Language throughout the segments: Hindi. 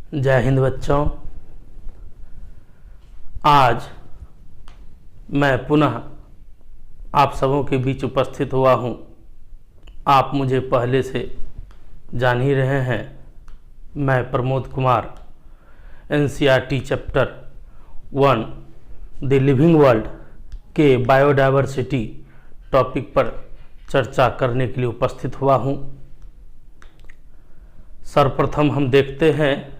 जय हिंद बच्चों। आज मैं पुनः आप सबों के बीच उपस्थित हुआ हूँ। आप मुझे पहले से जान ही रहे हैं। मैं Pramod Kumar NCERT chapter 1 the living world के बायोडायवर्सिटी टॉपिक पर चर्चा करने के लिए उपस्थित हुआ हूँ। सर्वप्रथम हम देखते हैं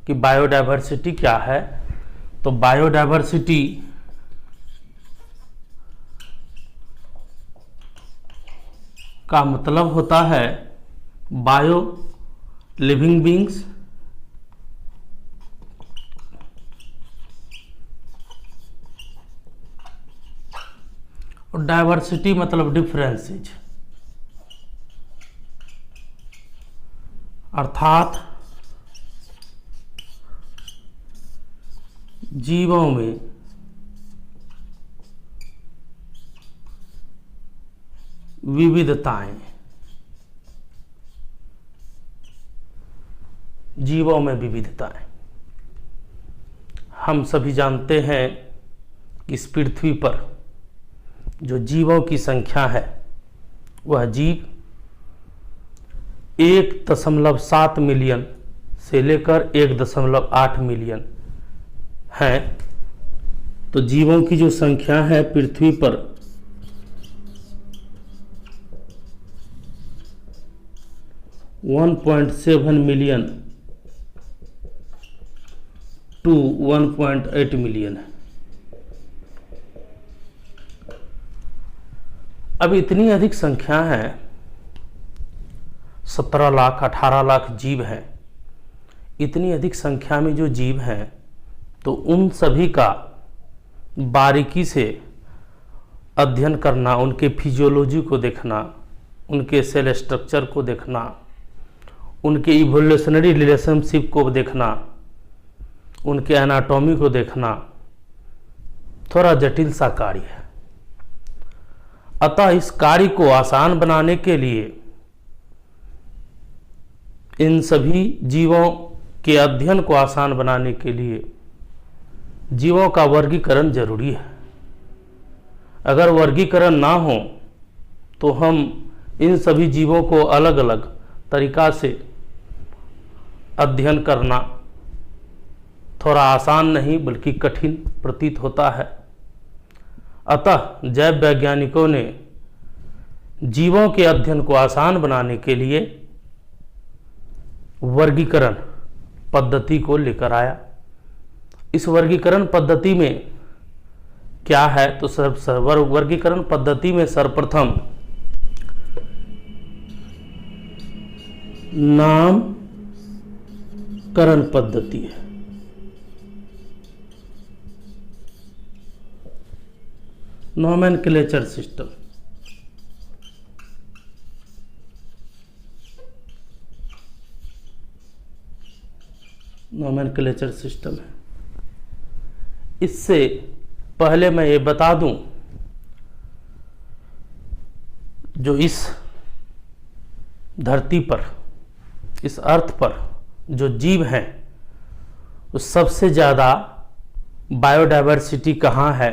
कि बायोडायवर्सिटी क्या है। तो बायोडायवर्सिटी का मतलब होता है बायो लिविंग बींग्स और डायवर्सिटी मतलब डिफरेंसेस, अर्थात जीवों में विविधताएं, जीवों में विविधताएं। हम सभी जानते हैं कि इस पृथ्वी पर जो जीवों की संख्या है वह जीव 1.7 मिलियन से लेकर 1.8 मिलियन है। तो जीवों की जो संख्या है पृथ्वी पर 1.7 मिलियन टू 1.8 मिलियन है। अब इतनी अधिक संख्या है, 17 लाख 18 लाख जीव हैं। इतनी अधिक संख्या में जो जीव हैं तो उन सभी का बारीकी से अध्ययन करना, उनके फिजियोलॉजी को देखना, उनके सेल स्ट्रक्चर को देखना, उनके इवोल्यूशनरी रिलेशनशिप को देखना, उनके एनाटॉमी को देखना थोड़ा जटिल सा कार्य है। अतः इस कार्य को आसान बनाने के लिए इन सभी जीवों के अध्ययन को आसान बनाने के लिए जीवों का वर्गीकरण जरूरी है। अगर वर्गीकरण ना हो तो हम इन सभी जीवों को अलग अलग तरीका से अध्ययन करना थोड़ा आसान नहीं बल्कि कठिन प्रतीत होता है। अतः जैव वैज्ञानिकों ने जीवों के अध्ययन को आसान बनाने के लिए वर्गीकरण पद्धति को लेकर आया। इस वर्गीकरण पद्धति में क्या है तो वर्गीकरण पद्धति में सर्वप्रथम नामकरण पद्धति है। Nomenclature system. नोमेनक्लेचर सिस्टम है। इससे पहले मैं ये बता दूं, जो इस धरती पर, इस अर्थ पर जो जीव हैं उस सबसे ज़्यादा बायोडायवर्सिटी कहाँ है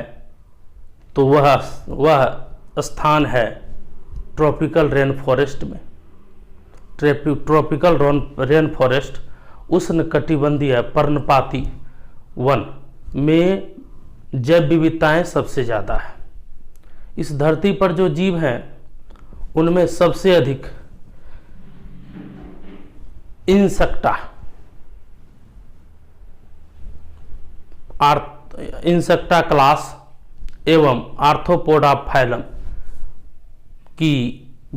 तो वह स्थान है ट्रॉपिकल रेन फॉरेस्ट में। ट्रॉपिकल रेन फॉरेस्ट उष्णकटिबंधीय पर्णपाती वन में जैव विविधताएं सबसे ज़्यादा है। इस धरती पर जो जीव हैं उनमें सबसे अधिक इंसेक्टा क्लास एवं आर्थ्रोपोडा फाइलम की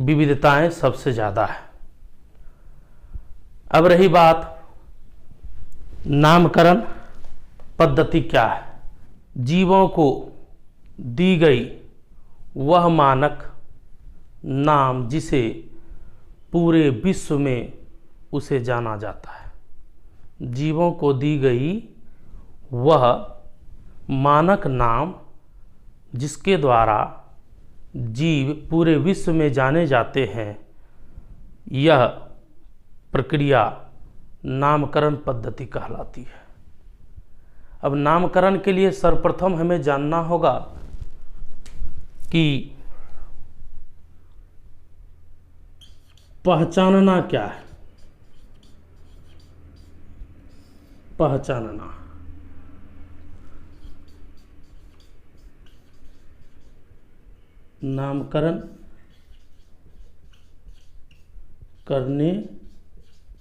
विविधताएं सबसे ज़्यादा है। अब रही बात नामकरण पद्धति क्या है। जीवों को दी गई वह मानक नाम जिसे पूरे विश्व में उसे जाना जाता है। जीवों को दी गई वह मानक नाम जिसके द्वारा जीव पूरे विश्व में जाने जाते हैं, यह प्रक्रिया नामकरण पद्धति कहलाती है। अब नामकरण के लिए सर्वप्रथम हमें जानना होगा कि पहचानना क्या है। पहचानना, नामकरण करने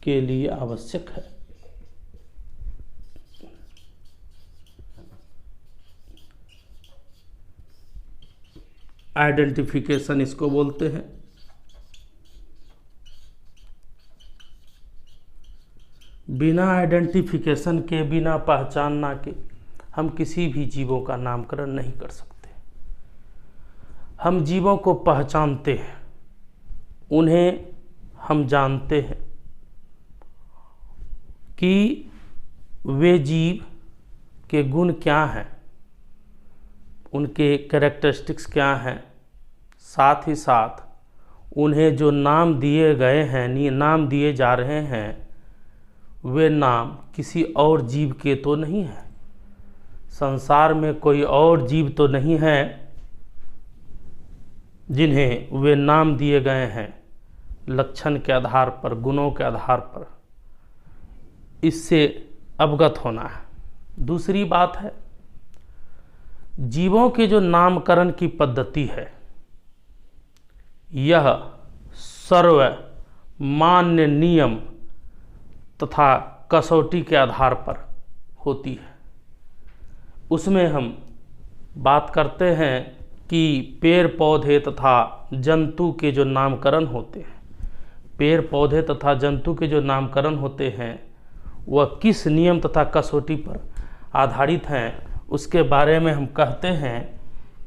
के लिए आवश्यक है। आइडेंटिफिकेशन इसको बोलते हैं। बिना आइडेंटिफिकेशन के, बिना पहचानना के हम किसी भी जीवों का नामकरण नहीं कर सकते। हम जीवों को पहचानते हैं, उन्हें हम जानते हैं कि वे जीव के गुण क्या हैं, उनके कैरेक्टरिस्टिक्स क्या हैं। साथ ही साथ उन्हें जो नाम दिए गए हैं, नाम दिए जा रहे हैं, वे नाम किसी और जीव के तो नहीं हैं। संसार में कोई और जीव तो नहीं है जिन्हें वे नाम दिए गए हैं लक्षण के आधार पर, गुणों के आधार पर। इससे अवगत होना है। दूसरी बात है, जीवों के जो नामकरण की पद्धति है, यह सर्वमान्य नियम तथा कसौटी के आधार पर होती है। उसमें हम बात करते हैं कि पेड़ पौधे तथा जंतु के जो नामकरण होते हैं, पेड़ पौधे तथा जंतु के जो नामकरण होते हैं, वह किस नियम तथा कसौटी पर आधारित हैं, उसके बारे में हम कहते हैं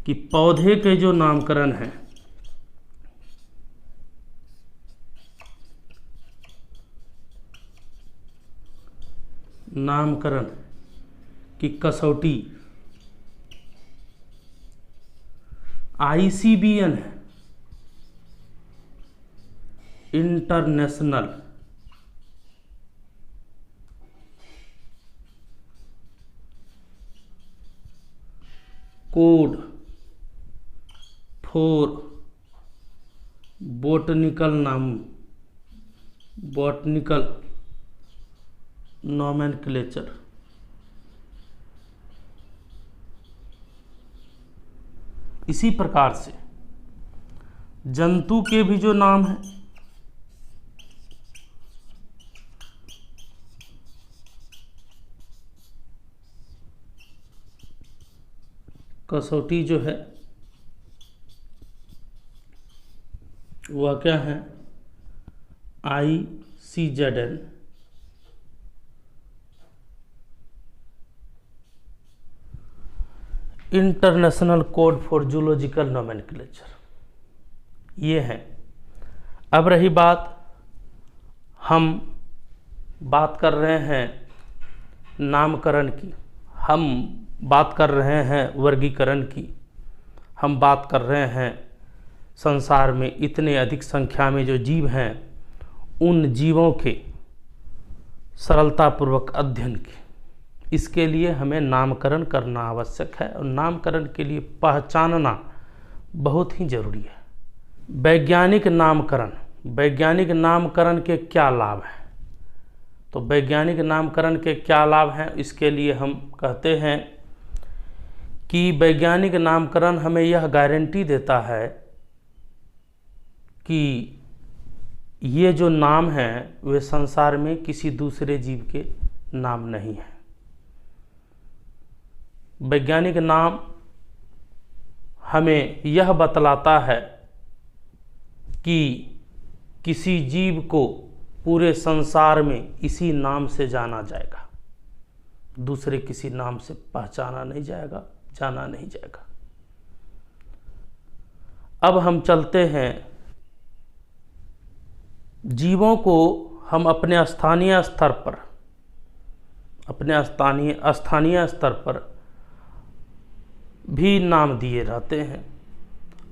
कि पौधे के जो नामकरण हैं, नामकरण की कसौटी ICBN है, international code for botanical nomenclature. इसी प्रकार से जंतु के भी जो नाम हैं, कसौटी जो है वह क्या है, ICZN, international code for zoological nomenclature, ये है। अब रही बात, हम बात कर रहे हैं नामकरण की, हम बात कर रहे हैं वर्गीकरण की, हम बात कर रहे हैं संसार में इतने अधिक संख्या में जो जीव हैं, उन जीवों के सरलतापूर्वक अध्ययन की। इसके लिए हमें नामकरण करना आवश्यक है और नामकरण के लिए पहचानना बहुत ही जरूरी है। वैज्ञानिक नामकरण, वैज्ञानिक नामकरण के क्या लाभ हैं? तो वैज्ञानिक नामकरण के क्या लाभ हैं, इसके लिए हम कहते हैं कि वैज्ञानिक नामकरण हमें यह गारंटी देता है कि ये जो नाम हैं वे संसार में किसी दूसरे जीव के नाम नहीं हैं। वैज्ञानिक नाम हमें यह बतलाता है कि किसी जीव को पूरे संसार में इसी नाम से जाना जाएगा, दूसरे किसी नाम से पहचाना नहीं जाएगा, जाना नहीं जाएगा। अब हम चलते हैं, जीवों को हम अपने स्थानीय स्तर पर, अपने स्थानीय स्तर पर भी नाम दिए रहते हैं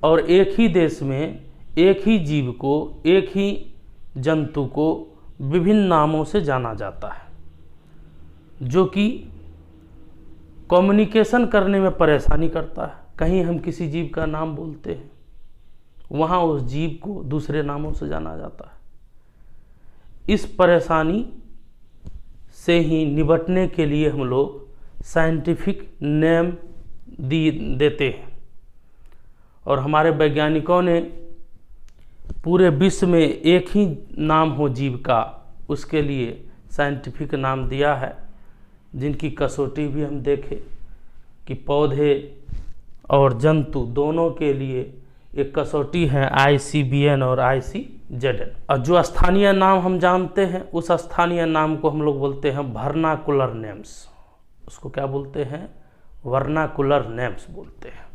और एक ही देश में एक ही जीव को, एक ही जंतु को विभिन्न नामों से जाना जाता है, जो कि कम्युनिकेशन करने में परेशानी करता है। कहीं हम किसी जीव का नाम बोलते हैं, वहाँ उस जीव को दूसरे नामों से जाना जाता है। इस परेशानी से ही निपटने के लिए हम लोग साइंटिफिक नेम देते हैं, और हमारे वैज्ञानिकों ने पूरे विश्व में एक ही नाम हो जीव का, उसके लिए साइंटिफिक नाम दिया है, जिनकी कसौटी भी हम देखें कि पौधे और जंतु दोनों के लिए एक कसौटी है ICBN और ICZN। और जो स्थानीय नाम हम जानते हैं, उस स्थानीय नाम को हम लोग बोलते हैं वर्नाकुलर नेम्स। उसको क्या बोलते हैं? वर्नाकुलर नेम्स बोलते हैं।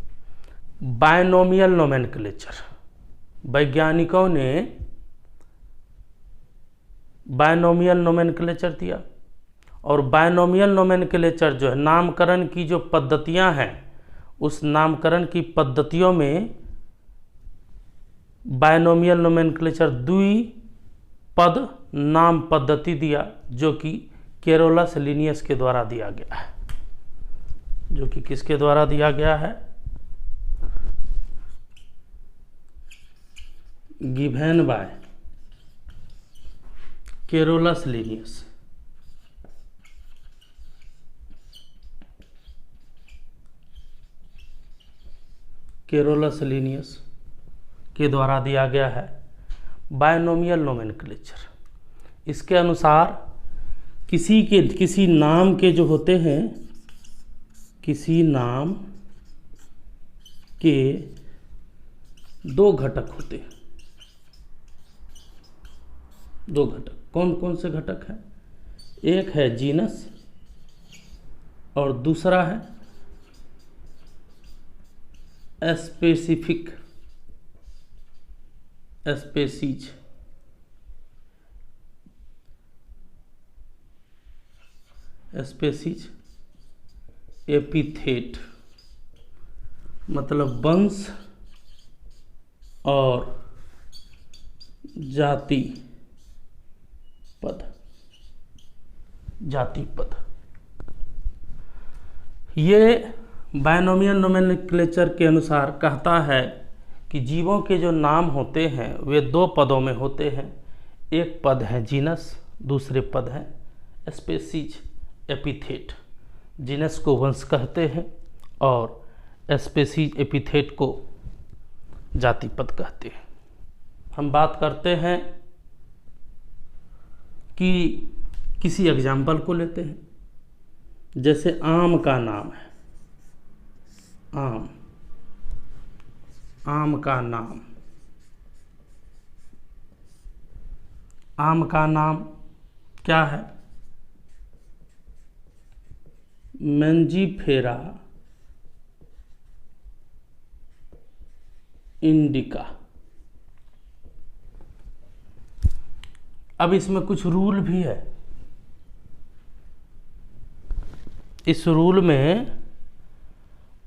बायनोमियल नोमेनक्लेचर, वैज्ञानिकों ने बायनोमियल नोमेनक्लेचर दिया, और बायनोमियल नोमेनक्लेचर जो है, नामकरण की जो पद्धतियां हैं, उस नामकरण की पद्धतियों में बायनोमियल नोमेनक्लेचर द्विपद नाम पद्धति दिया, जो कि कैरोलस लिनियस के द्वारा दिया गया है। जो कि किसके द्वारा दिया गया है? Given by Carolus Linnaeus. Carolus Linnaeus के द्वारा दिया गया है बायनोमियल नोमेनक्लेचर। इसके अनुसार किसी नाम के जो होते हैं, किसी नाम के दो घटक होते हैं। दो घटक कौन कौन से घटक हैं? एक है जीनस और दूसरा है स्पेसिफिक, स्पेसीज। स्पेसीज एपिथेट मतलब वंश और जाति पद। जाति पद ये बायनोमियल नोमेनक्लेचर के अनुसार कहता है कि जीवों के जो नाम होते हैं वे दो पदों में होते हैं। एक पद है जीनस, दूसरे पद है स्पेसीज एपिथेट। जीनस को वंश कहते हैं और स्पेसीज एपिथेट को जाति पद कहते हैं। हम बात करते हैं कि किसी एग्जाम्पल को लेते हैं, जैसे आम का नाम है। आम, आम का नाम, आम का नाम क्या है? Mangifera indica. अब इसमें कुछ रूल भी है। इस रूल में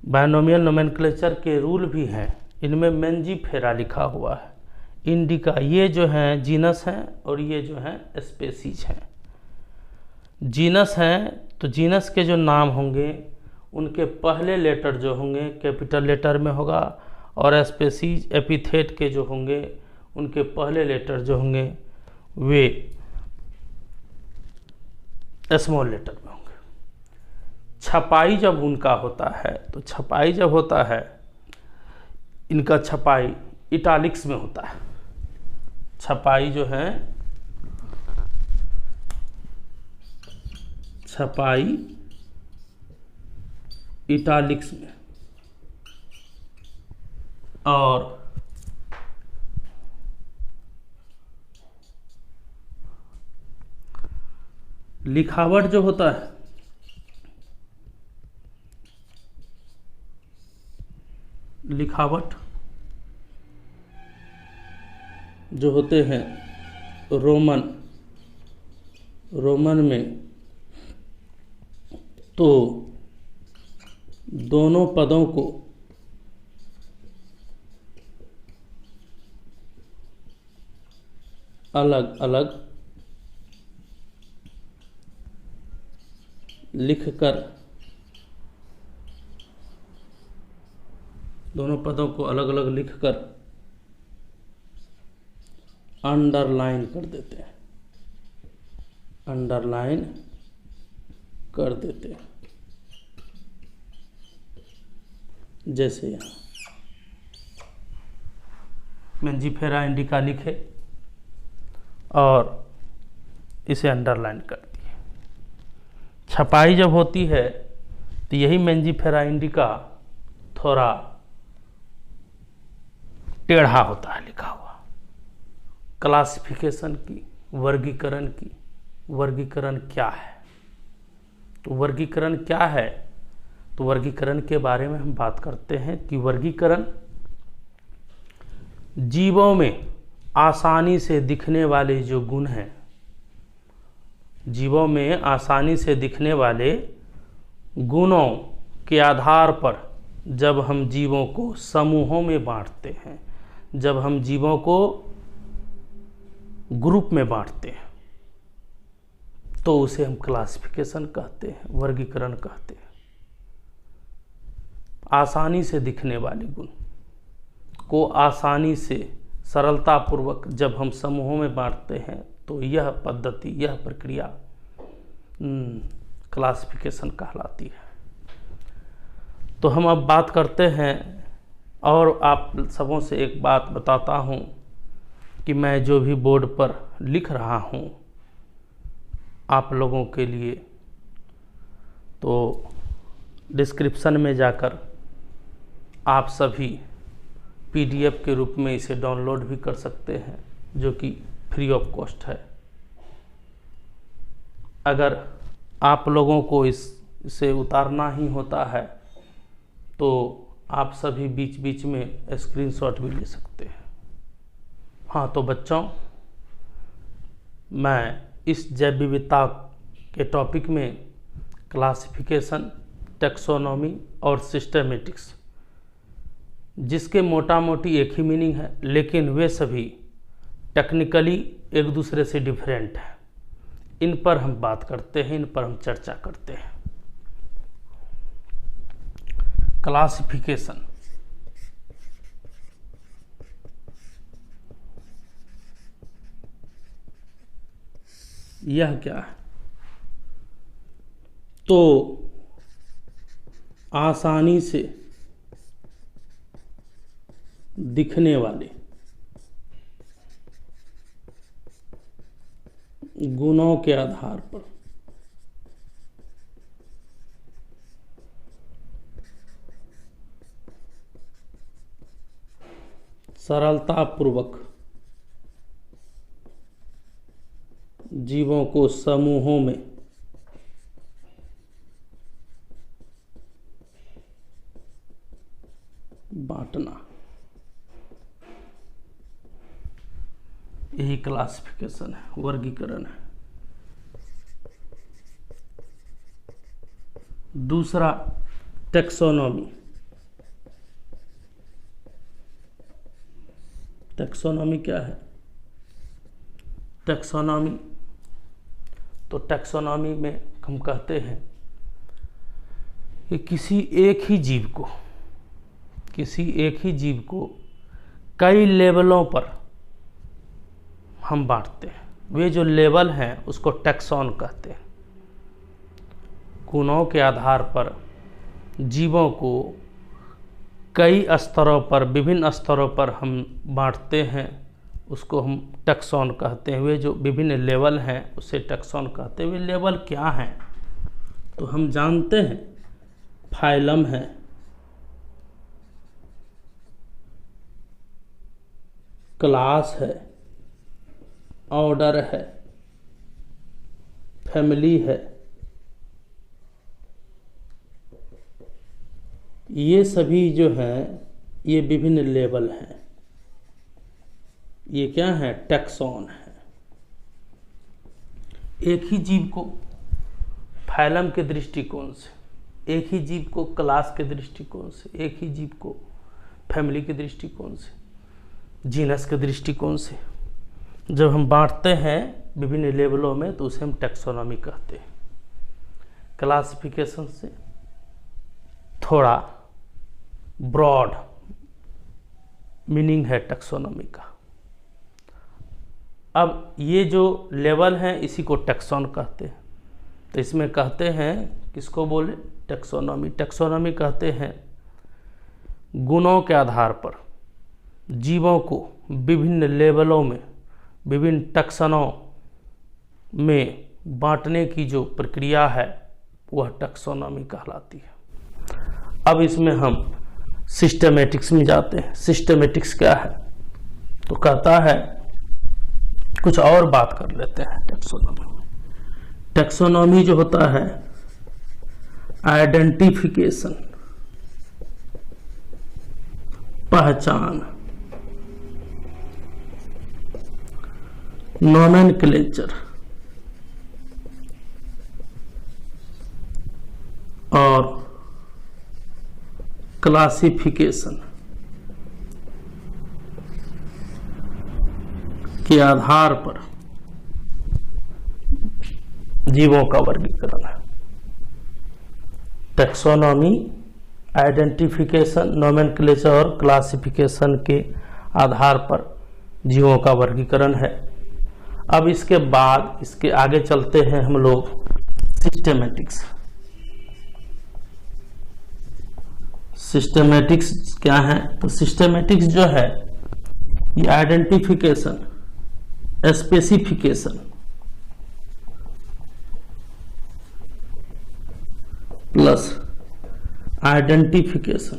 बायनोमियल नोमेनक्लेचर के रूल भी हैं। इनमें मैंजीफेरा लिखा हुआ है, इंडिका, ये जो हैं जीनस हैं और ये जो हैं स्पेसीज हैं। जीनस हैं तो जीनस के जो नाम होंगे उनके पहले लेटर जो होंगे कैपिटल लेटर में होगा, और स्पेसीज एपिथेट के जो होंगे उनके पहले लेटर जो होंगे वे स्मॉल लेटर में होंगे। छपाई जब उनका होता है तो छपाई जब होता है, इनका छपाई इटालिक्स में होता है। छपाई जो है, छपाई इटालिक्स में, और लिखावट जो होता है, लिखावट जो होते हैं रोमन, रोमन में, तो दोनों पदों को अलग अलग लिखकर, दोनों पदों को अलग अलग लिखकर अंडरलाइन कर देते हैं, अंडरलाइन कर देते हैं। जैसे यहाँ मेंजिफेरा इंडिका लिखे और इसे अंडरलाइन कर दिए। छपाई जब होती है तो यही मेंजिफेरा इंडिका थोड़ा टेढ़ा होता है लिखा हुआ। क्लासिफिकेशन की, वर्गीकरण की, वर्गीकरण क्या है? तो वर्गीकरण क्या है? तो वर्गीकरण के बारे में हम बात करते हैं कि वर्गीकरण जीवों में आसानी से दिखने वाले जो गुण हैं, जीवों में आसानी से दिखने वाले गुणों के आधार पर जब हम जीवों को समूहों में बांटते हैं, जब हम जीवों को ग्रुप में बांटते हैं, तो उसे हम क्लासिफिकेशन कहते हैं, वर्गीकरण कहते हैं। आसानी से दिखने वाले गुण को आसानी से, सरलतापूर्वक जब हम समूहों में बांटते हैं तो यह पद्धति, यह प्रक्रिया क्लासिफिकेशन कहलाती है। तो हम अब बात करते हैं, और आप सबों से एक बात बताता हूँ कि मैं जो भी बोर्ड पर लिख रहा हूँ आप लोगों के लिए, तो डिस्क्रिप्शन में जाकर आप सभी पीडीएफ के रूप में इसे डाउनलोड भी कर सकते हैं, जो कि फ्री ऑफ कॉस्ट है। अगर आप लोगों को इसे उतारना ही होता है तो आप सभी बीच बीच में स्क्रीनशॉट भी ले सकते हैं। हाँ, तो बच्चों, मैं इस जैव विविधता के टॉपिक में क्लासिफिकेशन, टैक्सोनॉमी और सिस्टेमेटिक्स, जिसके मोटा मोटी एक ही मीनिंग है, लेकिन वे सभी टेक्निकली एक दूसरे से डिफरेंट हैं, इन पर हम बात करते हैं, इन पर हम चर्चा करते हैं। क्लासिफिकेशन यह क्या है? तो आसानी से दिखने वाले गुणों के आधार पर सरलतापूर्वक जीवों को समूहों में बांटना, यही क्लासिफिकेशन है, वर्गीकरण है। दूसरा, टैक्सोनॉमी। टैक्सोनॉमी क्या है? टैक्सोनॉमी, तो टैक्सोनॉमी में हम कहते हैं कि किसी एक ही जीव को कई लेवलों पर हम बांटते हैं। वे जो लेवल हैं उसको टैक्सॉन कहते हैं। गुणों के आधार पर जीवों को कई स्तरों पर, विभिन्न स्तरों पर हम बांटते हैं, उसको हम टैक्सॉन कहते हैं। वे जो विभिन्न लेवल हैं उसे टैक्सॉन कहते हैं। वे लेवल क्या हैं? तो हम जानते हैं, फाइलम है, क्लास है, ऑर्डर है, फैमिली है। ये सभी जो हैं ये विभिन्न लेवल हैं। ये क्या है? टैक्सॉन है। एक ही जीव को फाइलम के दृष्टिकोण से, एक ही जीव को क्लास के दृष्टिकोण से, एक ही जीव को फैमिली के दृष्टिकोण से, जीनस के दृष्टिकोण से जब हम बांटते हैं विभिन्न लेवलों में, तो उसे हम टैक्सोनॉमी कहते हैं। क्लासिफिकेशन से थोड़ा ब्रॉड मीनिंग है टैक्सोनॉमी का। अब ये जो लेवल हैं इसी को टैक्सॉन कहते हैं। तो इसमें कहते हैं, किसको बोले, टैक्सोनॉमी। टैक्सोनॉमी कहते हैं गुणों के आधार पर जीवों को विभिन्न लेवलों में, विभिन्न टैक्सनों में बांटने की जो प्रक्रिया है वह टैक्सोनॉमी कहलाती है। अब इसमें हम सिस्टमेटिक्स में जाते हैं। सिस्टमेटिक्स क्या है, तो कहता है, कुछ और बात कर लेते हैं टैक्सोनॉमी। टैक्सोनॉमी जो होता है आइडेंटिफिकेशन, पहचान, नोमेनक्लेचर और क्लासिफिकेशन के आधार पर जीवों का वर्गीकरण है। टैक्सोनॉमी आइडेंटिफिकेशन, नोमेनक्लेचर और क्लासिफिकेशन के आधार पर जीवों का वर्गीकरण है। अब इसके बाद इसके आगे चलते हैं हम लोग सिस्टेमेटिक्स। सिस्टेमेटिक्स क्या है, तो सिस्टेमेटिक्स जो है ये identification, specification plus identification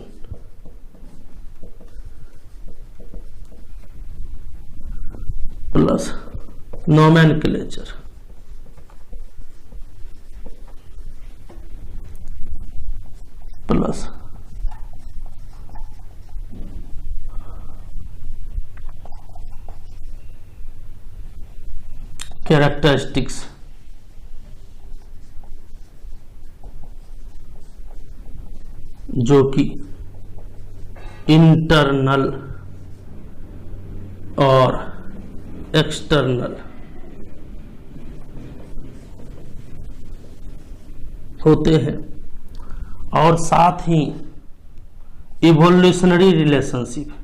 plus nomenclature plus characteristics जो कि इंटरनल और एक्सटर्नल होते हैं, और साथ ही इवोल्यूशनरी रिलेशनशिप,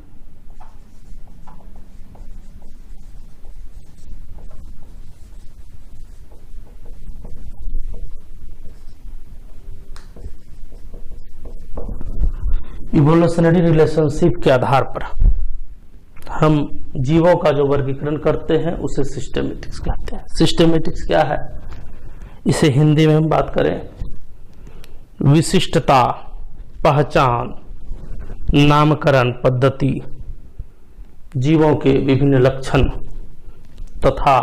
इवोल्यूशनरी रिलेशनशिप के आधार पर हम जीवों का जो वर्गीकरण करते हैं उसे सिस्टेमेटिक्स कहते हैं। सिस्टेमेटिक्स क्या है, इसे हिंदी में हम बात करें, विशिष्टता, पहचान, नामकरण पद्धति, जीवों के विभिन्न लक्षण तथा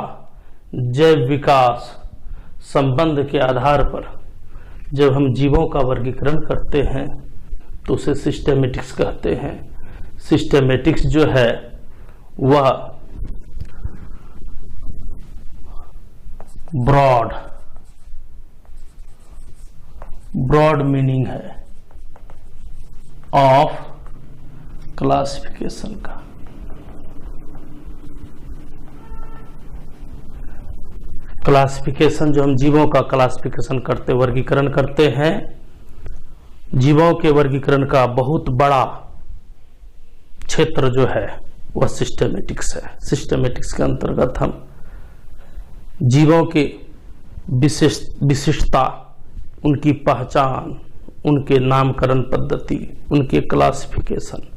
जैव विकास संबंध के आधार पर जब हम जीवों का वर्गीकरण करते हैं तो उसे सिस्टेमेटिक्स कहते हैं। सिस्टेमेटिक्स जो है वह ब्रॉड मीनिंग है ऑफ क्लासिफिकेशन का। क्लासिफिकेशन जो हम जीवों का क्लासिफिकेशन करते, वर्गीकरण करते हैं, जीवों के वर्गीकरण का बहुत बड़ा क्षेत्र जो है वह सिस्टेमेटिक्स है। सिस्टेमेटिक्स के अंतर्गत हम जीवों के विशिष्टता, उनकी पहचान, उनके नामकरण पद्धति, उनके क्लासिफिकेशन,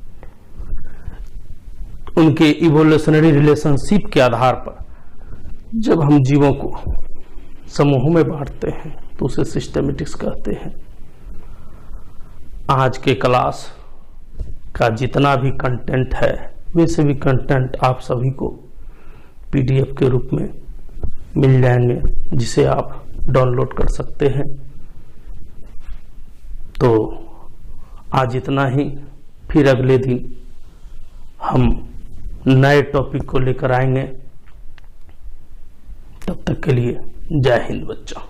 उनके इवोल्यूशनरी रिलेशनशिप के आधार पर जब हम जीवों को समूहों में बांटते हैं तो उसे सिस्टेमेटिक्स कहते हैं। आज के क्लास का जितना भी कंटेंट है वैसे भी कंटेंट आप सभी को पीडीएफ के रूप में मिल जाएंगे, जिसे आप डाउनलोड कर सकते हैं। तो आज इतना ही, फिर अगले दिन हम नए टॉपिक को लेकर आएंगे। तब तक के लिए जय हिंद बच्चों।